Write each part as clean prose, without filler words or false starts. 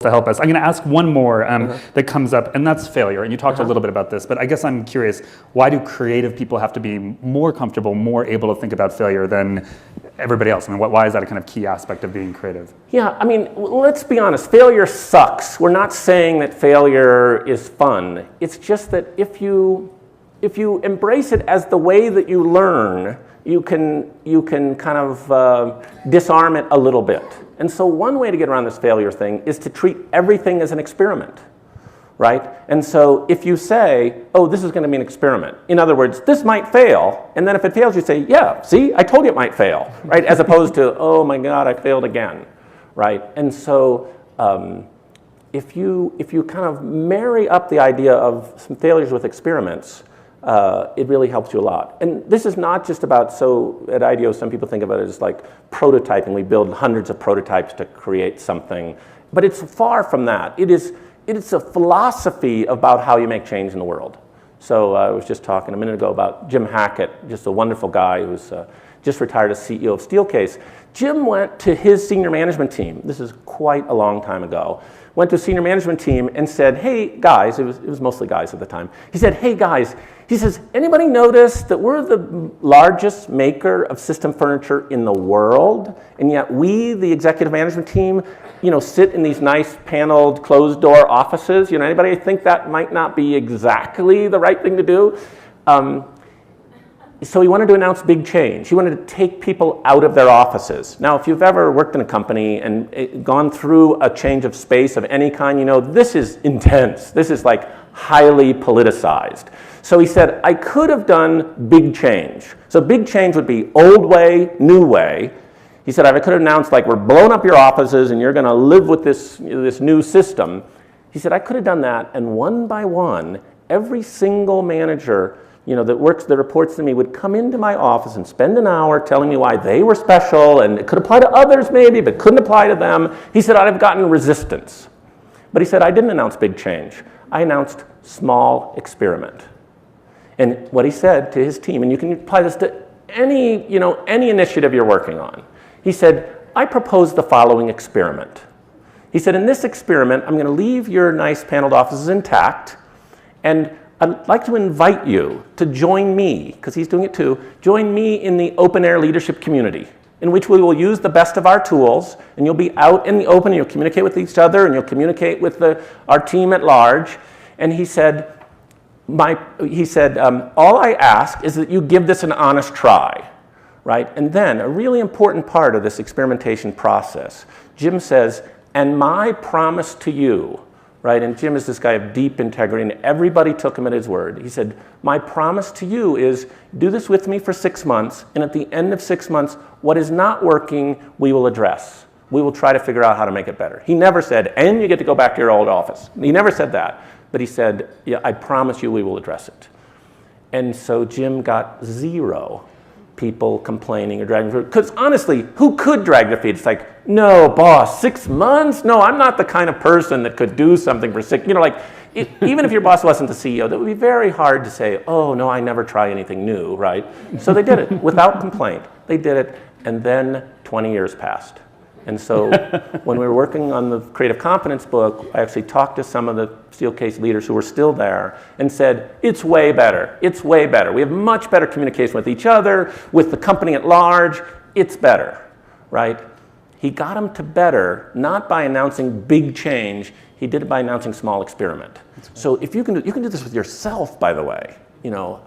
to help us. I'm going to ask one more that comes up, and that's failure. And you talked a little bit about this, but I guess I'm curious, why do creative people have to be more comfortable, more able to think about failure than everybody else? I mean, why is that a kind of key aspect of being creative? Yeah, I mean, let's be honest, failure sucks. We're not saying that failure is fun. It's just that if you embrace it as the way that you learn, you can kind of disarm it a little bit. And so one way to get around this failure thing is to treat everything as an experiment, right? And so if you say, oh, this is going to be an experiment, in other words, this might fail, and then if it fails, you say, yeah, see, I told you it might fail, right? As opposed to, oh my God, I failed again, right? And so if you kind of marry up the idea of some failures with experiments, it really helps you a lot. And this is not just about, so at IDEO, some people think of it as like prototyping. We build hundreds of prototypes to create something. But it's far from that. It is a philosophy about how you make change in the world. So I was just talking a minute ago about Jim Hackett, just a wonderful guy who's just retired as CEO of Steelcase. Jim went to his senior management team. This is quite a long time ago. Went to a senior management team and said, hey guys, it was mostly guys at the time. He said, hey guys, he says, anybody notice that we're the largest maker of system furniture in the world, and yet we, the executive management team, sit in these nice paneled closed door offices? Anybody think that might not be exactly the right thing to do? So he wanted to announce big change. He wanted to take people out of their offices. Now, if you've ever worked in a company and gone through a change of space of any kind, this is intense. This is like highly politicized. So he said, I could have done big change. So big change would be old way, new way. He said, I could have announced like we're blowing up your offices and you're going to live with this new system. He said, I could have done that, and one by one, every single manager that reports to me would come into my office and spend an hour telling me why they were special, and it could apply to others maybe, but couldn't apply to them. He said, I'd have gotten resistance. But he said, I didn't announce big change. I announced small experiment. And what he said to his team, and you can apply this to any initiative you're working on. He said, I propose the following experiment. He said, in this experiment, I'm going to leave your nice paneled offices intact, and I'd like to invite you to join me, because he's doing it too, join me in the open air leadership community, in which we will use the best of our tools, and you'll be out in the open, and you'll communicate with each other, and you'll communicate with our team at large. And he said, all I ask is that you give this an honest try, right? And then a really important part of this experimentation process, Jim says, and my promise to you, right? And Jim is this guy of deep integrity, and everybody took him at his word. He said, my promise to you is do this with me for 6 months, and at the end of 6 months, what is not working, we will address. We will try to figure out how to make it better. He never said, and you get to go back to your old office. He never said that. But he said, yeah, I promise you we will address it. And so Jim got 0 people complaining or dragging their feet. Because honestly, who could drag their feet? It's like, no, boss, 6 months? No, I'm not the kind of person that could do something for 6, even if your boss wasn't the CEO, that would be very hard to say, oh, no, I never try anything new, right? So they did it without complaint. They did it, and then 20 years passed. And so when we were working on the Creative Competence book, I actually talked to some of the Steelcase leaders who were still there and said, it's way better. It's way better. We have much better communication with each other, with the company at large. It's better, right? He got them to better, not by announcing big change. He did it by announcing small experiment. So if you can do this with yourself, by the way.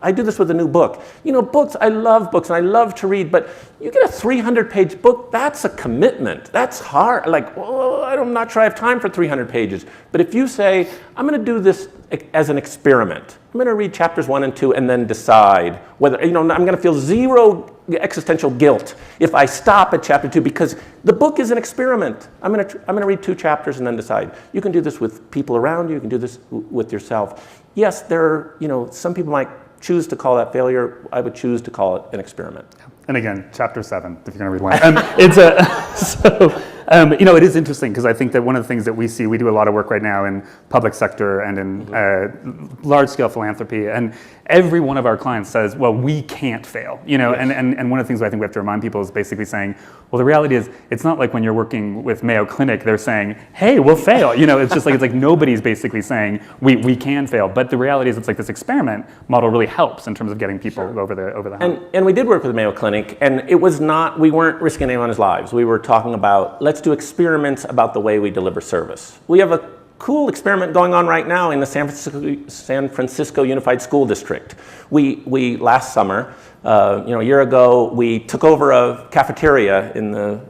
I do this with a new book. Books, I love books and I love to read, but you get a 300-page book, that's a commitment. That's hard. I'm not sure I have time for 300 pages. But if you say, I'm going to do this as an experiment, I'm going to read chapters 1 and 2 and then decide whether, I'm going to feel 0 existential guilt if I stop at chapter 2 because the book is an experiment. I'm going to read 2 chapters and then decide. You can do this with people around you. You can do this with yourself. Yes, some people might choose to call that failure. I would choose to call it an experiment. And again, chapter 7, if you're going to read one. It is interesting because I think that one of the things that we see, we do a lot of work right now in public sector and in large-scale philanthropy, and every one of our clients says, well, we can't fail, and one of the things I think we have to remind people is basically saying, well, the reality is, it's not like when you're working with Mayo Clinic, they're saying, hey, we'll fail. It's just like nobody's basically saying we can fail. But the reality is, it's like this experiment model really helps in terms of getting people over the hump. And we did work with the Mayo Clinic, and it was not, we weren't risking anyone's lives. We were talking about, let's do experiments about the way we deliver service. We have a cool experiment going on right now in the San Francisco Unified School District. We last summer, a year ago, we took over a cafeteria in the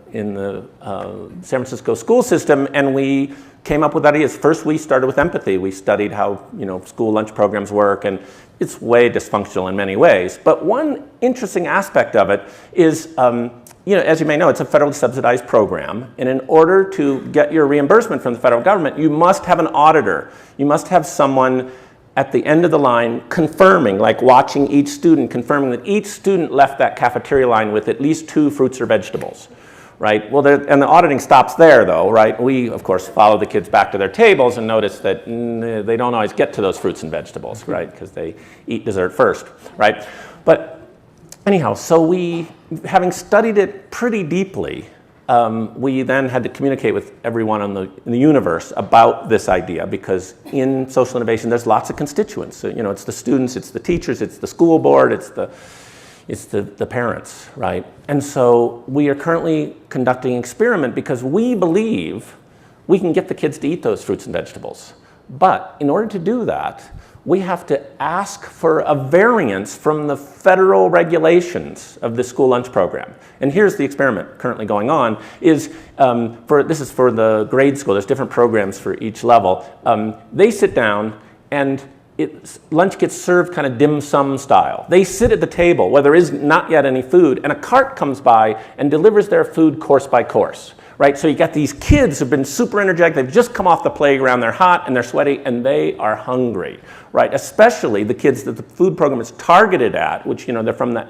San Francisco school system, and we came up with ideas. First, we started with empathy. We studied how school lunch programs work, and it's way dysfunctional in many ways. But one interesting aspect of it is, as you may know, it's a federally subsidized program, and in order to get your reimbursement from the federal government, you must have an auditor. You must have someone at the end of the line confirming, like watching each student, confirming that each student left that cafeteria line with at least 2 fruits or vegetables, right? Well, and the auditing stops there, though, right? We, of course, follow the kids back to their tables and notice that they don't always get to those fruits and vegetables, right? Because they eat dessert first, right? But anyhow, so we, having studied it pretty deeply, we then had to communicate with everyone in the universe about this idea, because in social innovation, there's lots of constituents. So, it's the students, it's the teachers, it's the school board, it's the parents, right? And so we are currently conducting an experiment because we believe we can get the kids to eat those fruits and vegetables. But in order to do that, we have to ask for a variance from the federal regulations of the school lunch program. And here's the experiment currently going on, is this is for the grade school, there's different programs for each level. They sit down and lunch gets served kind of dim sum style. They sit at the table where there is not yet any food, and a cart comes by and delivers their food course by course. Right, so you got these kids who've been super energetic, they've just come off the playground, they're hot and they're sweaty and they are hungry, right? Especially the kids that the food program is targeted at, which, they're from the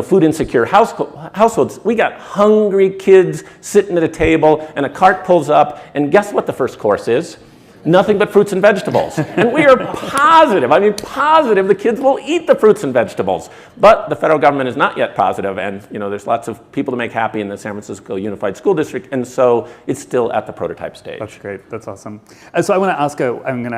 food insecure households. We got hungry kids sitting at a table and a cart pulls up, and guess what the first course is? Nothing but fruits and vegetables. And we are positive the kids will eat the fruits and vegetables. But the federal government is not yet positive, and there's lots of people to make happy in the San Francisco Unified School District, and so it's still at the prototype stage. That's great. That's awesome. So I want to ask, I'm going to